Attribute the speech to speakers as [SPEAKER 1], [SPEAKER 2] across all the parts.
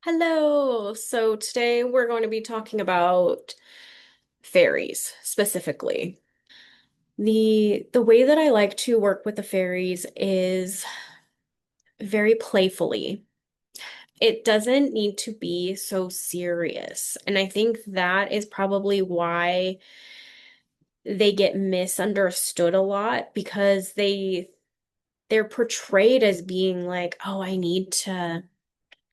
[SPEAKER 1] Hello. So today we're going to be talking about fairies specifically. The way that I like to work with the fairies is very playfully. It doesn't need to be so serious. And I think that is probably why they get misunderstood a lot because they're portrayed as being like, "Oh, I need to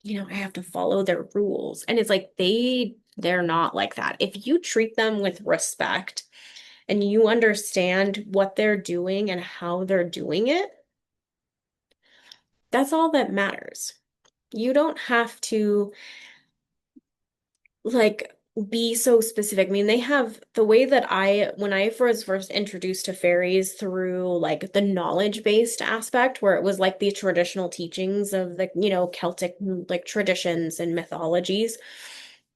[SPEAKER 1] I have to follow their rules." And it's like they're not like that. If you treat them with respect and you understand what they're doing and how they're doing it, that's all that matters. You don't have to like be so specific. I mean, they have the way that when I was first introduced to fairies through like the knowledge-based aspect, where it was like the traditional teachings of Celtic like traditions and mythologies.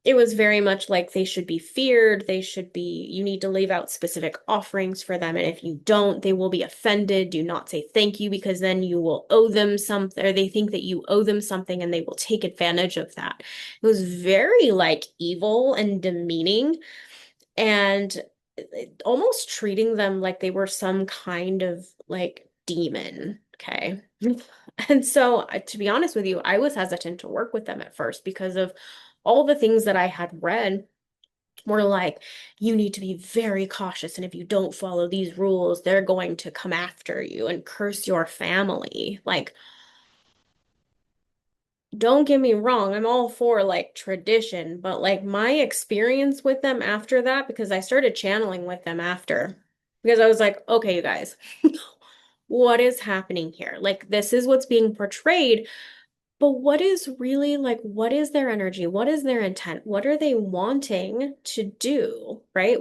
[SPEAKER 1] It was very much like they should be feared. You need to leave out specific offerings for them. And if you don't, they will be offended. Do not say thank you because then you will owe them something, or they think that you owe them something and they will take advantage of that. It was very like evil and demeaning and almost treating them like they were some kind of like demon. Okay. And so, to be honest with you, I was hesitant to work with them at first because of all the things that I had read were like, you need to be very cautious. And if you don't follow these rules, they're going to come after you and curse your family. Like, don't get me wrong, I'm all for like tradition, but like my experience with them after that, because I started channeling with them after, because I was like, okay, you guys, what is happening here? Like, this is what's being portrayed, but what is really like, what is their energy? What is their intent? What are they wanting to do? Right?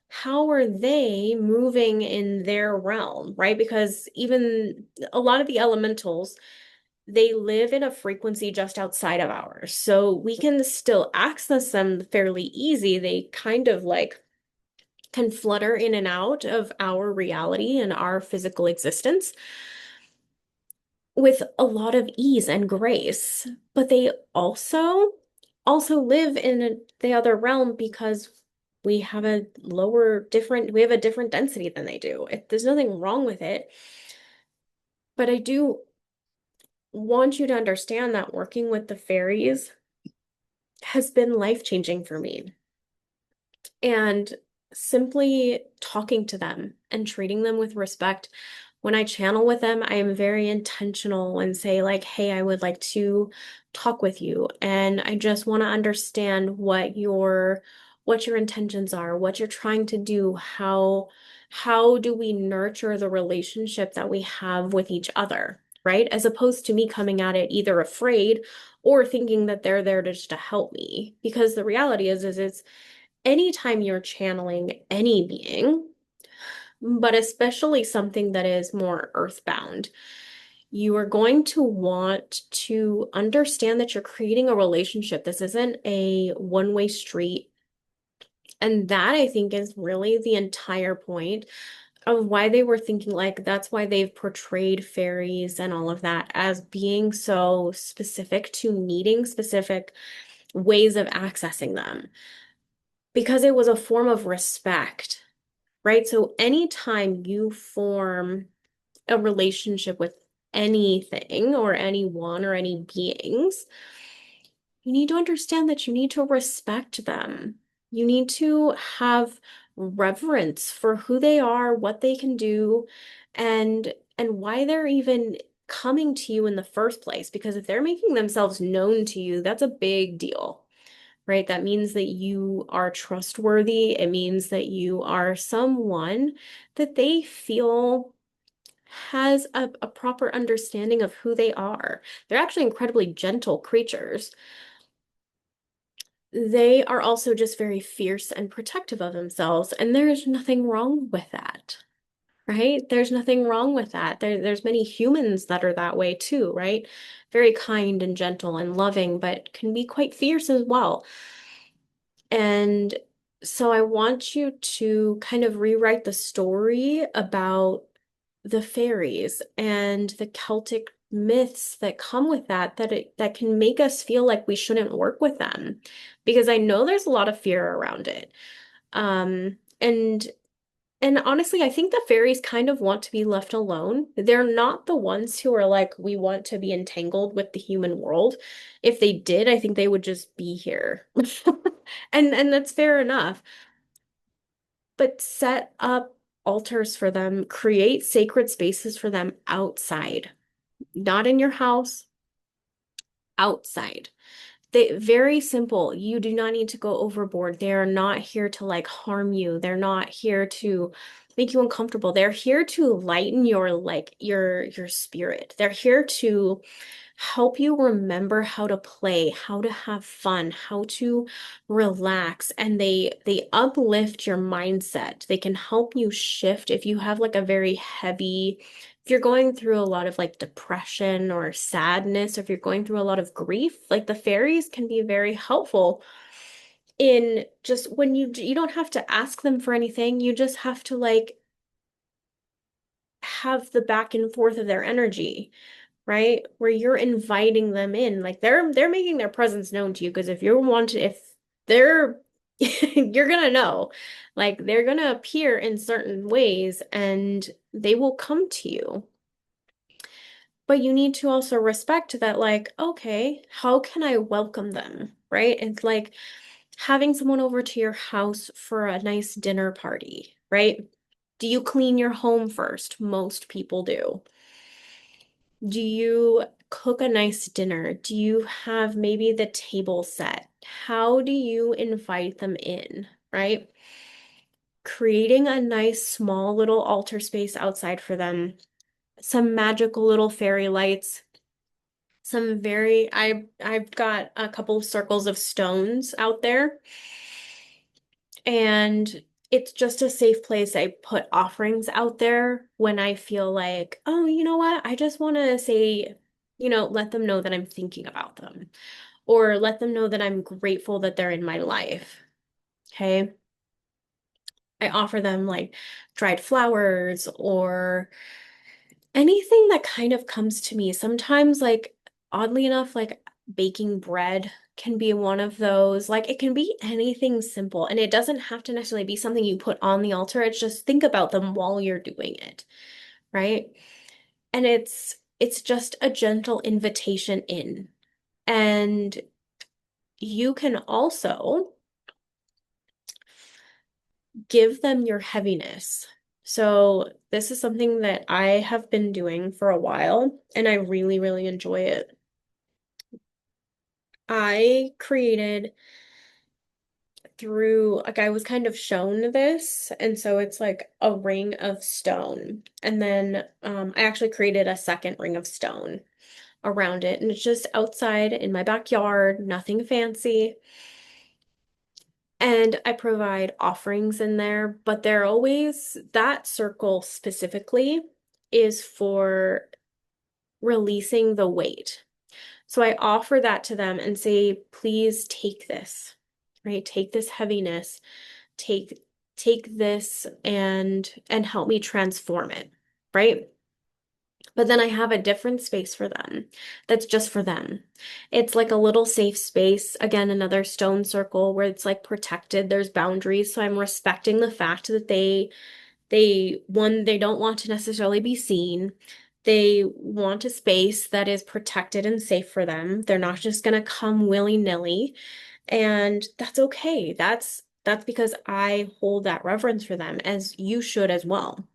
[SPEAKER 1] How are they moving in their realm? Right? Because even a lot of the elementals, they live in a frequency just outside of ours. So we can still access them fairly easy. They kind of like can flutter in and out of our reality and our physical existence with a lot of ease and grace, but they also live in the other realm because we have a different density than they do. There's nothing wrong with it, but I do want you to understand that working with the fairies has been life-changing for me. And simply talking to them and treating them with respect. When I channel with them, I am very intentional and say, like, hey, I would like to talk with you. And I just want to understand what your intentions are, what you're trying to do, how do we nurture the relationship that we have with each other, right? As opposed to me coming at it either afraid or thinking that they're there just to help me. Because the reality is it's anytime you're channeling any being, but especially something that is more earthbound, you are going to want to understand that you're creating a relationship. This isn't a one-way street. And that I think is really the entire point of why they were thinking like that's why they've portrayed fairies and all of that as being so specific to needing specific ways of accessing them because it was a form of respect, right? So anytime you form a relationship with anything or anyone or any beings, you need to understand that you need to respect them. You need to have reverence for who they are, what they can do, and why they're even coming to you in the first place. Because if they're making themselves known to you, that's a big deal, right? That means that you are trustworthy. It means that you are someone that they feel has a proper understanding of who they are. They're actually incredibly gentle creatures. They are also just very fierce and protective of themselves, and there's nothing wrong with that, right? There's nothing wrong with that. There's many humans that are that way too, right? Very kind and gentle and loving, but can be quite fierce as well. And so I want you to kind of rewrite the story about the fairies and the Celtic myths that come with that can make us feel like we shouldn't work with them because I know there's a lot of fear around it. Um, and and honestly, I think the fairies kind of want to be left alone. They're not the ones who are like, we want to be entangled with the human world. If they did, I think they would just be here. And that's fair enough. But set up altars for them, create sacred spaces for them outside, not in your house, outside. They very simple. You do not need to go overboard. They are not here to like harm you. They're not here to make you uncomfortable. They're here to lighten your like your spirit. They're here to help you remember how to play, how to have fun, how to relax, and they uplift your mindset. They can help you shift if you have like a very heavy, if you're going through a lot of like depression or sadness, or if you're going through a lot of grief, like the fairies can be very helpful in just when you don't have to ask them for anything, you just have to like have the back and forth of their energy, right? Where you're inviting them in, like they're making their presence known to you because if they're you're gonna know. Like they're gonna appear in certain ways and they will come to you. But you need to also respect that, like, okay, how can I welcome them, right? It's like having someone over to your house for a nice dinner party, right? Do you clean your home first? Most people do. Do you cook a nice dinner? Do you have maybe the table set? How do you invite them in, right? Creating a nice small little altar space outside for them, some magical little fairy lights, I've got a couple of circles of stones out there, and it's just a safe place. I put offerings out there when I feel like, oh, you know what? I just want to say, let them know that I'm thinking about them, or let them know that I'm grateful that they're in my life. Okay. I offer them like dried flowers or anything that kind of comes to me. Sometimes, like, oddly enough, like baking bread can be one of those. Like, it can be anything simple, and it doesn't have to necessarily be something you put on the altar. It's just think about them while you're doing it, right? And it's just a gentle invitation in. And you can also give them your heaviness. So, this is something that I have been doing for a while, and I really, really enjoy it. I created through, like, I was kind of shown this, and so it's like a ring of stone. And then I actually created a second ring of stone around it, and it's just outside in my backyard, nothing fancy. And I provide offerings in there, but they're always, that circle specifically is for releasing the weight. So I offer that to them and say, please take this, right? Take this heaviness, take take this and help me transform it, right? But then I have a different space for them that's just for them. It's like a little safe space. Again, another stone circle where it's like protected. There's boundaries. So I'm respecting the fact that they don't want to necessarily be seen. They want a space that is protected and safe for them. They're not just going to come willy-nilly, and that's okay. That's because I hold that reverence for them, as you should as well.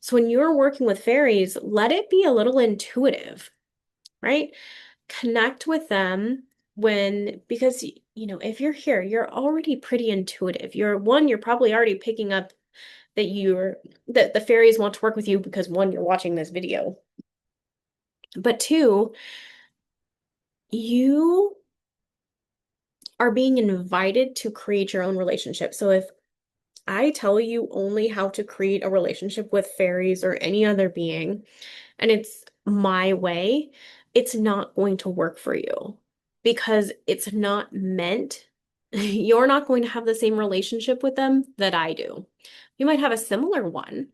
[SPEAKER 1] So when you're working with fairies, let it be a little intuitive, right? Connect with them because if you're here, you're already pretty intuitive. You're probably already picking up that the fairies want to work with you because one, you're watching this video. But two, you are being invited to create your own relationship. So if I tell you only how to create a relationship with fairies or any other being, and it's my way, it's not going to work for you because it's not meant. You're not going to have the same relationship with them that I do. You might have a similar one,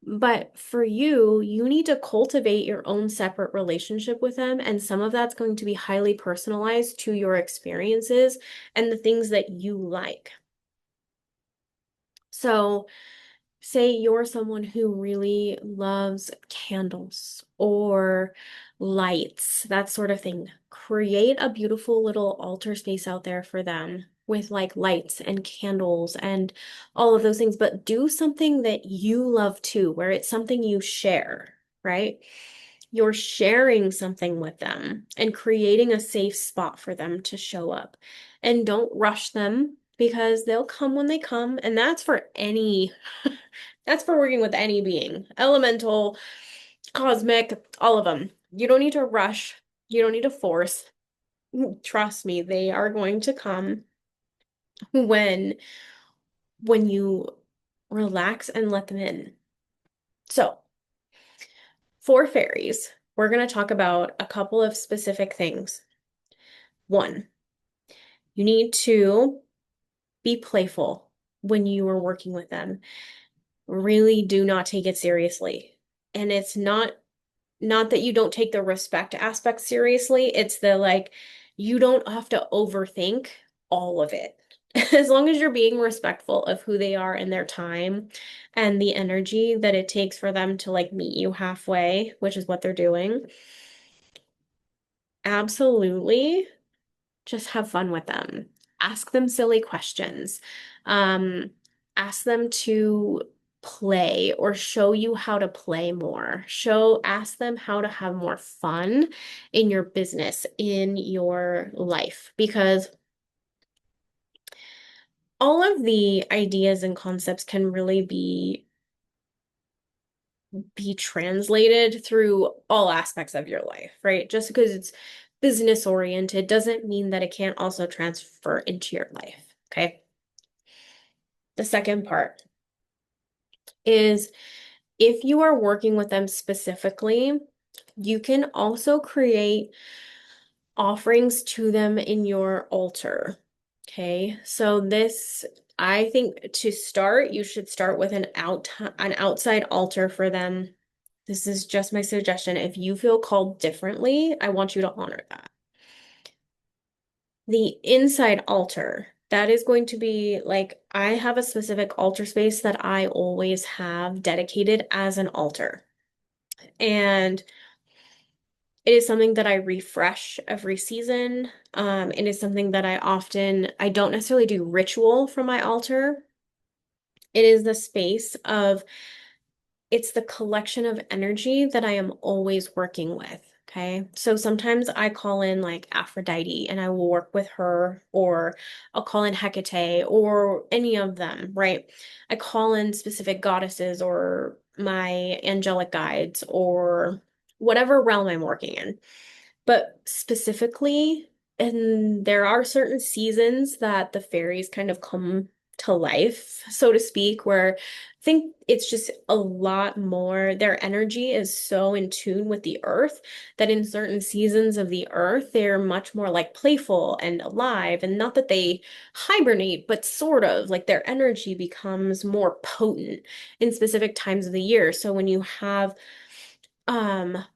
[SPEAKER 1] But for you, you need to cultivate your own separate relationship with them. And some of that's going to be highly personalized to your experiences and the things that you like. So, say you're someone who really loves candles or lights, that sort of thing. Create a beautiful little altar space out there for them with like lights and candles and all of those things, but do something that you love too, where it's something you share, right? You're sharing something with them and creating a safe spot for them to show up. And don't rush them because they'll come when they come. And that's for any, that's for working with any being, elemental, cosmic, all of them. You don't need to rush. You don't need to force. Trust me, they are going to come when you relax and let them in. So, for fairies, we're going to talk about a couple of specific things. One, you need to be playful when you are working with them. Really do not take it seriously. And it's not that you don't take the respect aspect seriously, it's the like you don't have to overthink all of it. As long as you're being respectful of who they are and their time and the energy that it takes for them to like meet you halfway, which is what they're doing. Absolutely. Just have fun with them. Ask them silly questions. Um, Ask them to play or show you how to play more. Ask them how to have more fun in your business, in your life, because all of the ideas and concepts can really be translated through all aspects of your life, right? Just because it's business oriented doesn't mean that it can't also transfer into your life, okay? The second part is if you are working with them specifically, you can also create offerings to them in your altar. Okay, so this, I think to start, you should start with an outside altar for them. This is just my suggestion. If you feel called differently, I want you to honor that. The inside altar, that is going to be like, I have a specific altar space that I always have dedicated as an altar. And it is something that I refresh every season. It is something that I don't necessarily do ritual from my altar. It is the space of it's the collection of energy that I am always working with. Okay. So sometimes I call in like Aphrodite and I will work with her, or I'll call in Hecate or any of them, right? I call in specific goddesses or my angelic guides or whatever realm I'm working in. But specifically, and there are certain seasons that the fairies kind of come to life, so to speak, where I think it's just a lot more, their energy is so in tune with the earth that in certain seasons of the earth, they're much more like playful and alive. And not that they hibernate, but sort of like their energy becomes more potent in specific times of the year. So when you have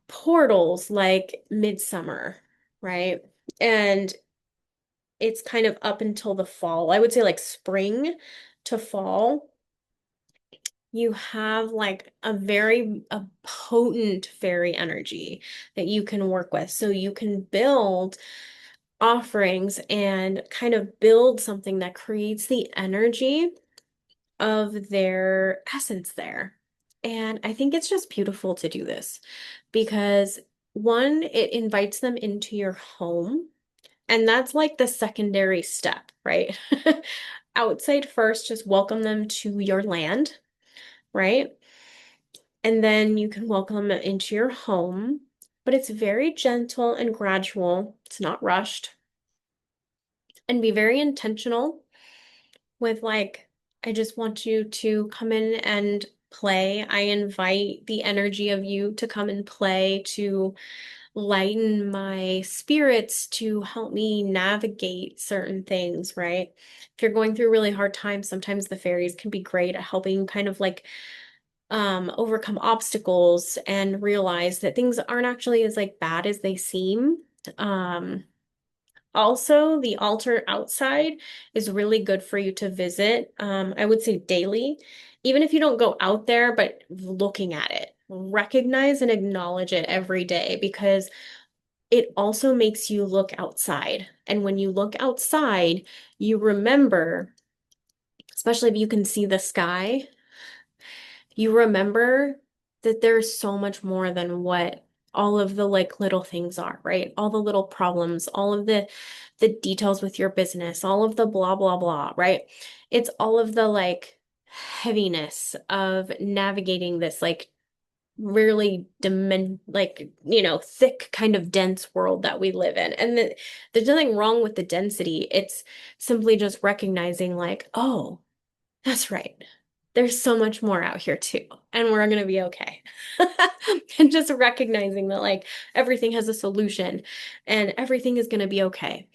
[SPEAKER 1] portals like midsummer, right? And it's kind of up until the fall. I would say like spring to fall. You have like a potent fairy energy that you can work with. So you can build offerings and kind of build something that creates the energy of their essence there. And I think it's just beautiful to do this because one, it invites them into your home. And that's like the secondary step, right? Outside first, just welcome them to your land, right? And then you can welcome them into your home, but it's very gentle and gradual. It's not rushed. And be very intentional with like, I just want you to come in and play. I invite the energy of you to come and play, to lighten my spirits, to help me navigate certain things, right? If you're going through really hard times, sometimes the fairies can be great at helping kind of like overcome obstacles and realize that things aren't actually as like bad as they seem. Um, Also, the altar outside is really good for you to visit. I would say daily, even if you don't go out there, but looking at it, recognize and acknowledge it every day because it also makes you look outside. And when you look outside, you remember, especially if you can see the sky, you remember that there's so much more than what all of the like little things are, right? All the little problems, all of the details with your business, all of the blah blah blah, right? It's all of the like heaviness of navigating this like really like thick kind of dense world that we live in. And there's nothing wrong with the density. It's simply just recognizing like, oh, that's right. There's so much more out here too, and we're gonna be okay. And just recognizing that like everything has a solution and everything is gonna be okay,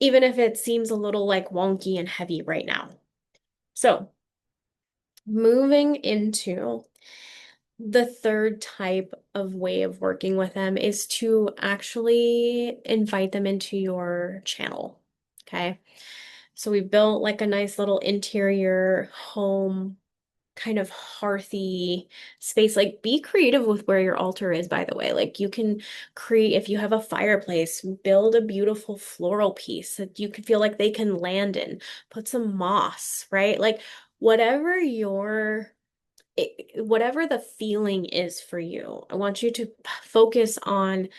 [SPEAKER 1] even if it seems a little like wonky and heavy right now. So, moving into the third type of way of working with them is to actually invite them into your channel. Okay. So we built like a nice little interior home kind of hearthy space. Like, be creative with where your altar is, by the way. Like, you can create, if you have a fireplace, build a beautiful floral piece that you could feel like they can land in. Put some moss, right? Like, whatever whatever the feeling is for you, I want you to focus on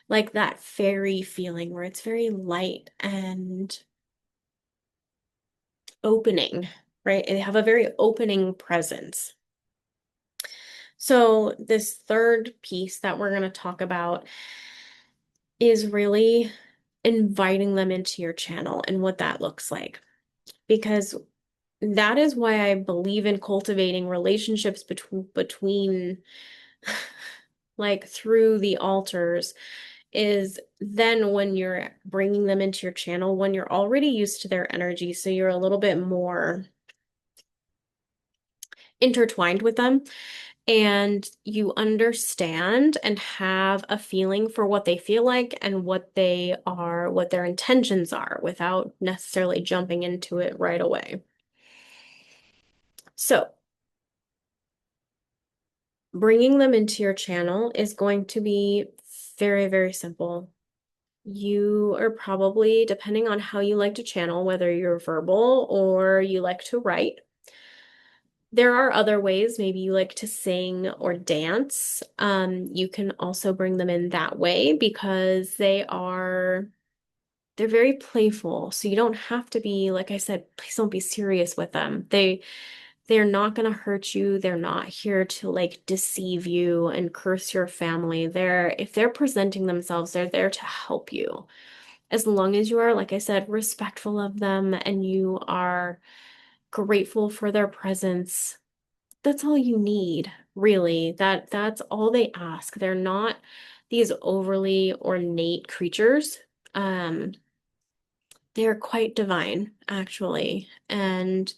[SPEAKER 1] like that fairy feeling where it's very light and opening, right? They have a very opening presence. So, this third piece that we're going to talk about is really inviting them into your channel and what that looks like. Because that is why I believe in cultivating relationships between like through the altars is then when you're bringing them into your channel, when you're already used to their energy, so you're a little bit more intertwined with them and you understand and have a feeling for what they feel like and what they are, what their intentions are without necessarily jumping into it right away. So, bringing them into your channel is going to be very, very simple. You are probably, depending on how you like to channel, whether you're verbal or you like to write, there are other ways. Maybe you like to sing or dance. You can also bring them in that way because they're very playful. So you don't have to be, like I said, please don't be serious with them. They're not going to hurt you. They're not here to like deceive you and curse your family. If they're presenting themselves, they're there to help you. As long as you are, like I said, respectful of them and you are grateful for their presence, that's all you need, really. That's all they ask. They're not these overly ornate creatures. Um, they're quite divine, actually. And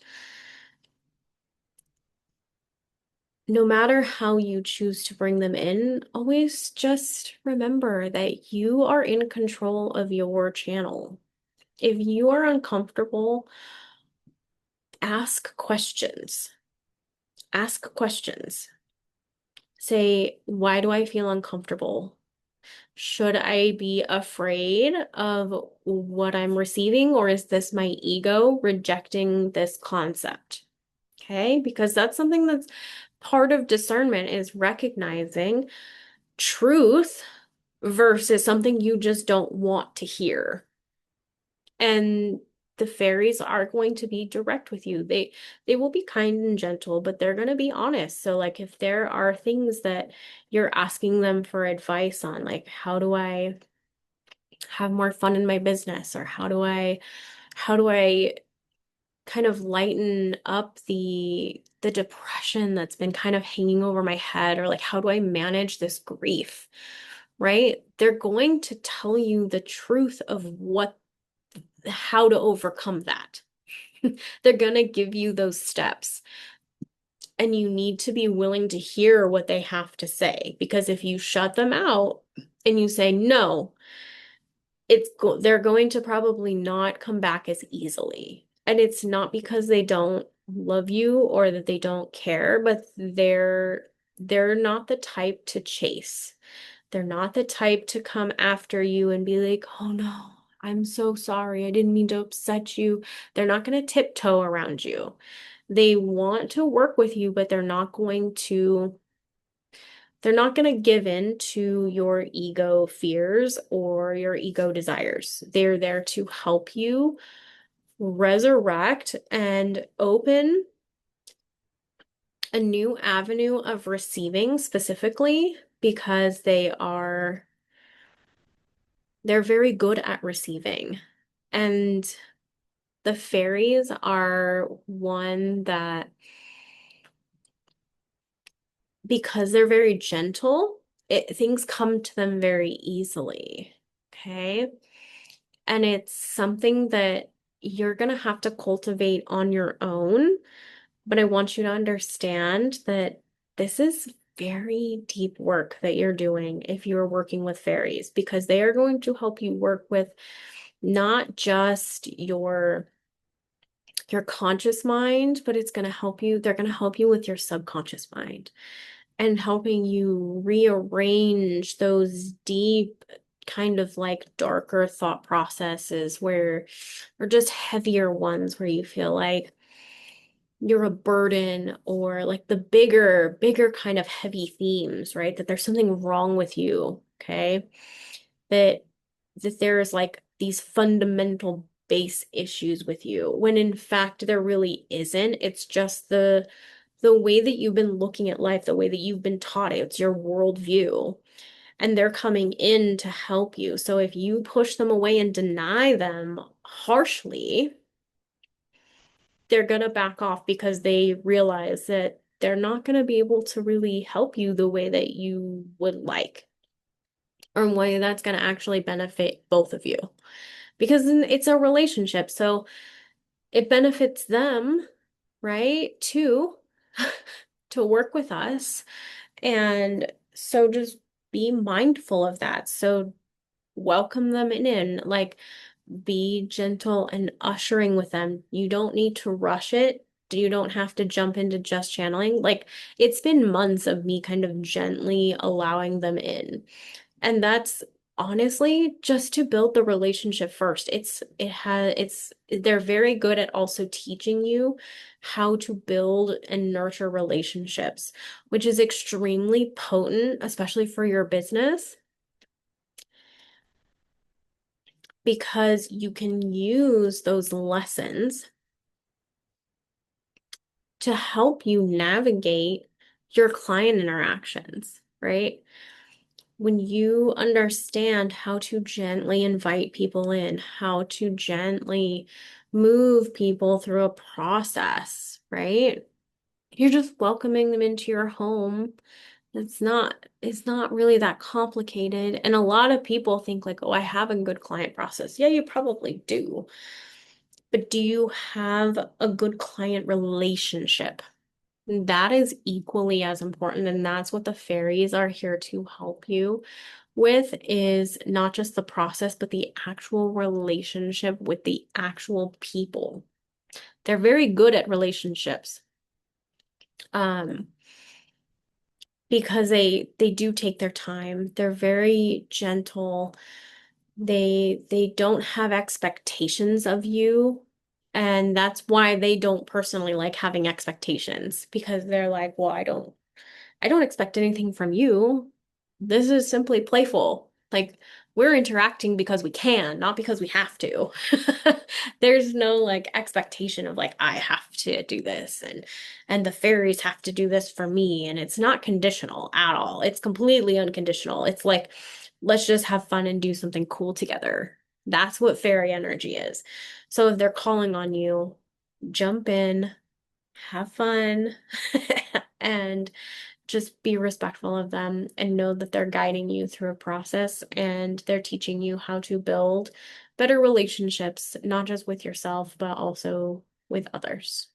[SPEAKER 1] no matter how you choose to bring them in, always just remember that you are in control of your channel. If you are uncomfortable, ask questions. Ask questions. Say, why do I feel uncomfortable? Should I be afraid of what I'm receiving, or is this my ego rejecting this concept? Okay, because that's something that's part of discernment is recognizing truth versus something you just don't want to hear. And the fairies are going to be direct with you. They will be kind and gentle, but they're going to be honest. So like if there are things that you're asking them for advice on, like how do I have more fun in my business, or how do I kind of lighten up the depression that's been kind of hanging over my head, or like how do I manage this grief, right? They're going to tell you the truth of how to overcome that. They're going to give you those steps. and you need to be willing to hear what they have to say. Because if you shut them out and you say no, they're going to probably not come back as easily. And it's not because they don't love you or that they don't care, but they're not the type to chase. They're not the type to come after you and be like, "Oh no, I'm so sorry. I didn't mean to upset you." They're not going to tiptoe around you. They want to work with you, but they're not going to give in to your ego fears or your ego desires. They're there to help you resurrect and open a new avenue of receiving specifically because they're very good at receiving. And the fairies are one that, because they're very gentle, things come to them very easily. Okay. And it's something that you're going to have to cultivate on your own. But I want you to understand that this is very deep work that you're doing if you're working with fairies, because they are going to help you work with not just your conscious mind, but they're going to help you with your subconscious mind and helping you rearrange those deep kind of like darker thought processes or just heavier ones where you feel like you're a burden, or like the bigger kind of heavy themes, right? That there's something wrong with you, okay? That there's like these fundamental base issues with you, when in fact there really isn't. It's just the way that you've been looking at life, the way that you've been taught it. It's your worldview. And they're coming in to help you. So if you push them away and deny them harshly, they're going to back off because they realize that they're not going to be able to really help you the way that you would like, or in a way that's going to actually benefit both of you. Because it's a relationship. So it benefits them, right, too, to work with us. And so just be mindful of that. So welcome them in, like be gentle and ushering with them. You don't need to rush it. You don't have to jump into just channeling. Like it's been months of me kind of gently allowing them in. And that's honestly just to build the relationship first. They're very good at also teaching you how to build and nurture relationships, which is extremely potent, especially for your business, because you can use those lessons to help you navigate your client interactions, right? When you understand how to gently invite people in, how to gently move people through a process, right? You're just welcoming them into your home. It's not really that complicated. And a lot of people think like, oh, I have a good client process. Yeah, you probably do. But do you have a good client relationship? That is equally as important. And that's what the fairies are here to help you with, is not just the process, but the actual relationship with the actual people. They're very good at relationships. Um, because they do take their time. They're very gentle. They don't have expectations of you. And that's why they don't personally like having expectations, because they're like, well, I don't expect anything from you. This is simply playful. Like we're interacting because we can, not because we have to. There's no like expectation of like I have to do this and the fairies have to do this for me, and it's not conditional at all. It's completely unconditional. It's like let's just have fun and do something cool together. That's what fairy energy is. So if they're calling on you, jump in, have fun, and just be respectful of them and know that they're guiding you through a process and they're teaching you how to build better relationships, not just with yourself, but also with others.